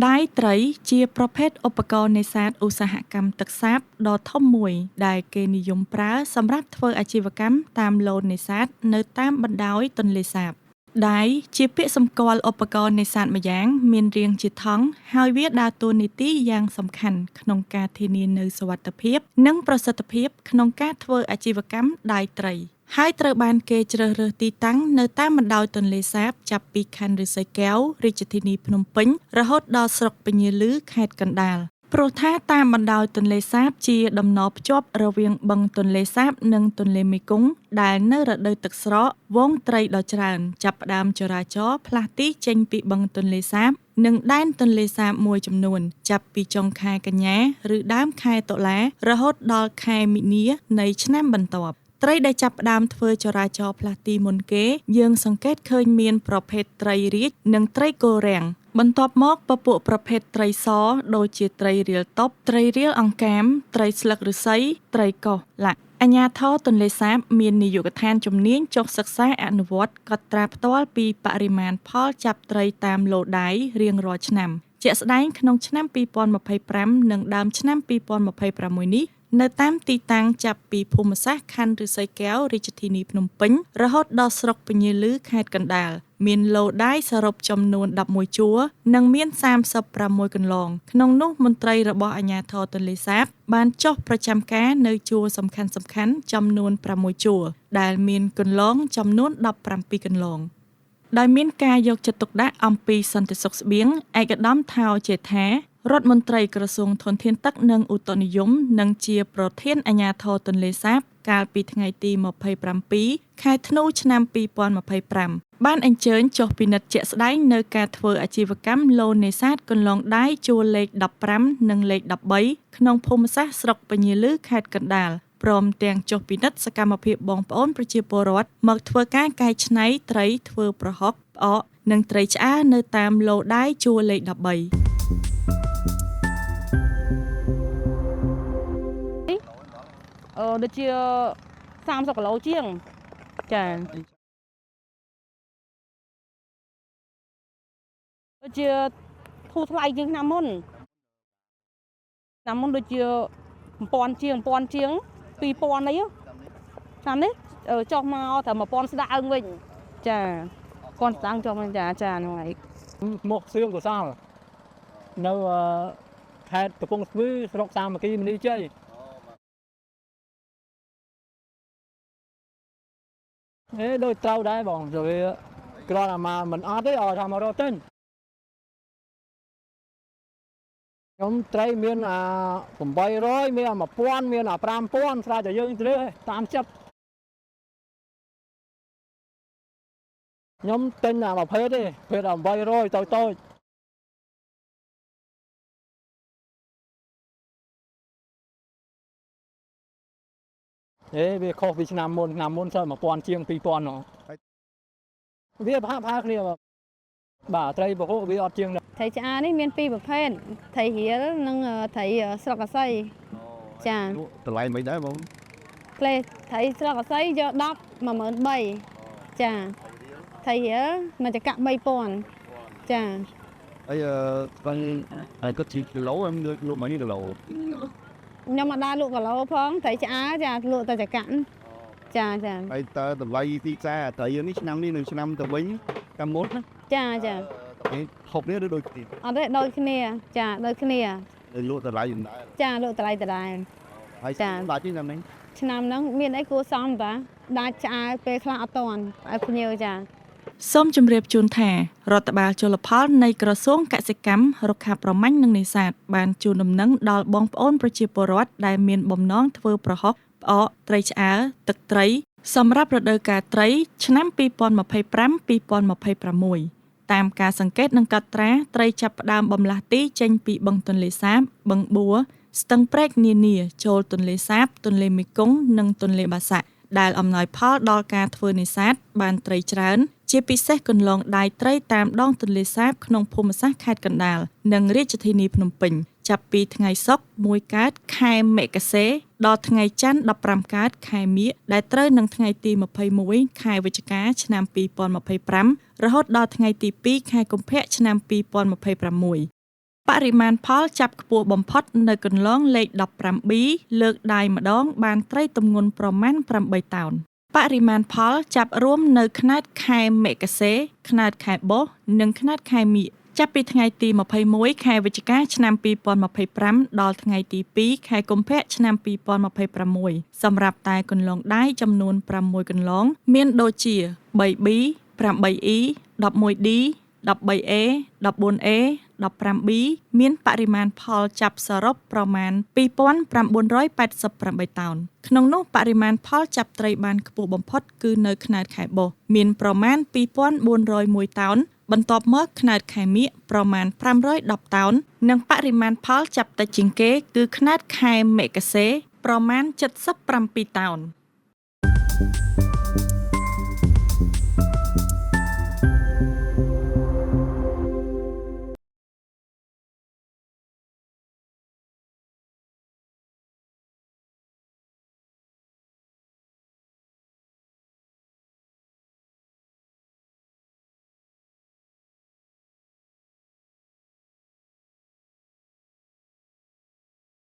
ដៃត្រីជាប្រភេទឧបករណ៍នេសាទឧស្សាហកម្មទឹកសាបដ៏ធំមួយដែលគេនិយមប្រើសម្រាប់ធ្វើអាជីវកម្មតាមឡូតនេសាទនៅតាមបណ្ដោយទន្លេសាបដៃជាពាក្យសម្គាល់ឧបករណ៍នេសាទម្យ៉ាងមានរាងជាថង់ហើយវាដើរតួនាទីយ៉ាងសំខាន់ក្នុងការធានានូវសុវត្ថិភាពនិងប្រសិទ្ធភាពក្នុងការធ្វើអាជីវកម្មដៃត្រីហើយត្រូវបានគេជ្រើសរើសទីតាំងនៅតាមបណ្ដោយទន្លេសាបចាប់ពីខណ្ឌឫស្សីកែវរាជធានីភ្នំពេញរហូតដល់ស្រុកពញាឮខេត្តកណ្ដាលព្រោះថាតាមបណ្ដោយទន្លេសាបជាដំណភ្ជាប់រវាងបឹងទន្លេសាបនិងទន្លេមេគង្គដែលនៅរដូវទឹកស្រកវងត្រីដ៏ច្រើនចាប់ផ្ដើមចរាចរណ៍ផ្លាស់ទីចេញពីបឹងទន្លេសាបនិងដែនទន្លេសាបមួយចំនួនចាប់ពីចុងខែកញ្ញាឬដើមខែតុលារហូតដល់ខែមីនានៃឆ្នាំបន្ទាប់ត្រីដែលចាប់ផ្ដើមធ្វើចរាចរណ៍ផ្លាស់ទីមុនគេយើងសង្កេតឃើញមានប្រភេទត្រីរាជនិងត្រីគោរាំងបន្ទាប់មកពពួកប្រភេទត្រីសដូចជាត្រីរៀលតប់ត្រីរៀលអង្កាមត្រីស្លឹកឫស្សីត្រីកោះឡាក់អាជ្ញាធរទន្លេសាបមាននាយកដ្ឋានជំនាញចុះសិក្សាអនុវត្តកត់ត្រាផ្ទាល់ពីបរិមាណផលចាប់ត្រីតាមឡូដៃរៀងរាល់ឆ្នាំជាក់ស្ដែងក្នុងឆ្នាំ2025និងដើមឆ្នាំ2026នេះនៅតាមទីតាំងចាប់ពីភូមិសាស្ត្រខណ្ឌឫស្សីកែវរាជធានីភ្នំពេញរហូតដល់ស្រុកពញាឮខេត្តកណ្ដាលមានឡូដៃសរុបចំនួន11ជួរនិងមាន36កន្លងក្នុងនោះមន្ត្រីរបស់អាជ្ញាធរទន្លេសាបបានចុះប្រចាំការនៅជួរសំខាន់ៗចំនួន6ជួរដែលមានកន្លងចំនួន17កន្លងដោយមានការយកចិត្តទុកដាក់អំពីសន្តិសុខស្បៀងឯកឧត្តមថោចេថារដ្ឋមន្ត្រីក្រសួងធនធានទឹកនិងឧតុនិយមនិងជាប្រធានអាជ្ញាធរទន្លេសាបកាលពីថ្ងៃទី27ខែធ្នូឆ្នាំ2025បានអញ្ជើញចុះពិនិត្យជាក់ស្ដែងនៅការធ្វើអាជីវកម្មឡូនេសាទកន្លងដៃជួរលេខ15និងលេខ13ក្នុងភូមិសាស្ត្រស្រុកពញាឮខេត្តកណ្ដាលព្រមទាំងចុះពិនិត្យសកម្មភាពបងប្អូនប្រជាពលរដ្ឋមកធ្វើការកែច្នៃត្រីធ្វើប្រហុកផ្អកនិងត្រីឆ្អើរនៅតាមឡូដៃជួរលេខ13ដូចជា30គីឡូជាងចាដូចជាធូរថ្លៃជាងឆ្នាំមុនដូចជា1000ជាង2000អីឆ្នាំនេះចុះមកតែ1000ស្ដើងវិញចា1000ស្ដើងចុះមកចាហ្នឹងហើយមកសឿងកសលនៅខេត្តកំពង់ស្ពឺស្រុកសាមគ្គីមនីជ័យដូចត្រូវដែរបងវាគ្រាន់តែមកមិនអត់ទេឲ្យថាមករត់ទិញខ្ញុំត្រីមាន800មាន1000មាន5000ស្រាតែយើងទៅលើតាមចិត្តខ្ញុំទិញតែ20ទេភេទ800តូចវាខុសពីឆ្នាំមុនសើ1000ជាង2000ហ្នឹងវាផាគ្នាបាទត្រីពហុវាអត់ជាងត្រីឆ្អើរនេះមាន2ប្រភេទត្រីរៀលនិងត្រីស្លឹកអាស័យចាតម្លៃមិនដែរបងក្លេត្រីស្លឹកអាស័យយក10 13000ចាត្រីរៀលមួយចង្កាក់3000ចាហើយគាត់ជីគីឡូemលក់មកនេះគីឡូខ្ញុំមកដើរលក់គីឡូផងត្រីឆ្អើរចាលក់តែចង្កាក់ចាហើយតើតម្លៃទីផ្សារត្រីនេះឆ្នាំនេះនិងឆ្នាំទៅវិញកាលមុនណាចាហូបនេះឬដូចគ្នាអត់ទេដូចគ្នាចាដូចគ្នាលក់តម្លៃដដែលចាលក់តម្លៃដដែលហើយដាច់ឆ្នាំហ្នឹងមានអីគួរសមតាដាច់ឆ្អើរពេលខ្លះអត់តាន់ឲ្យភ្ញៀវចាសូមជម្រាបជូនថារដ្ឋបាលជលផលនៃក្រសួងកសិកម្មរុក្ខាប្រមាញ់និងនេសាទបានជូនដំណឹងដល់បងប្អូនប្រជាពលរដ្ឋដែលមានបំណងធ្វើប្រហុកផ្អកត្រីឆ្អើរទឹកត្រីសម្រាប់រដូវកាលត្រីឆ្នាំ2025-2026តាមការសង្កេតនិងកត់ត្រាត្រីចាប់ផ្ដើមបំលាស់ទីចេញពីបឹងទន្លេសាបបឹងបួរស្ទឹងព្រែកនានាចូលទន្លេសាបទន្លេមេគង្គនិងទន្លេបាសាក់ដែលអំណោយផលដល់ការធ្វើនេសាទបានត្រីច្រើនជាពិសេសកន្លងដៃត្រីតាមដងទន្លេសាបក្នុងភូមិសាស្ត្រខេត្តកណ្ដាលនិងរាជធានីភ្នំពេញចាប់ពីថ្ងៃសុក្រ1កើតខែមករាដល់ថ្ងៃច័ន្ទ15កើតខែមាឃដែលត្រូវនឹងថ្ងៃទី21ខែវិច្ឆិកាឆ្នាំ2025រហូតដល់ថ្ងៃទី2ខែកុម្ភៈឆ្នាំ2026 បរិមាណផលចាប់ខ្ពស់បំផុតនៅកន្លងលេខ 15B លើកដៃម្ដងបានត្រីទម្ងន់ប្រមាណ 8 តោន បរិមាណផលចាប់រួមនៅខ្នាតខែមេកាសេ ខ្នាតខែបុស្ស និងខ្នាតខែមី ចាប់ពីថ្ងៃទី 21 ខែវិច្ឆិកា ឆ្នាំ 2025 ដល់ថ្ងៃទី 2 ខែកុម្ភៈ ឆ្នាំ 2026 សម្រាប់តែកន្លងដៃចំនួន 6 កន្លង មានដូចជា 3B 8E 11D 13A 14A 15B មានបរិមាណផលចាប់សរុបប្រមាណ 2,988 តោន ក្នុងនោះបរិមាណផលចាប់ត្រីបានខ្ពស់បំផុតគឺនៅខ្នាតខែបុស្ស មានប្រមាណ 2,401 តោន បន្ទាប់មកខ្នាតខែមាឃប្រមាណ 510 តោន និងបរិមាណផលចាប់តិចជាងគេគឺខ្នាតខែមេកាសេ ប្រមាណ 77 តោន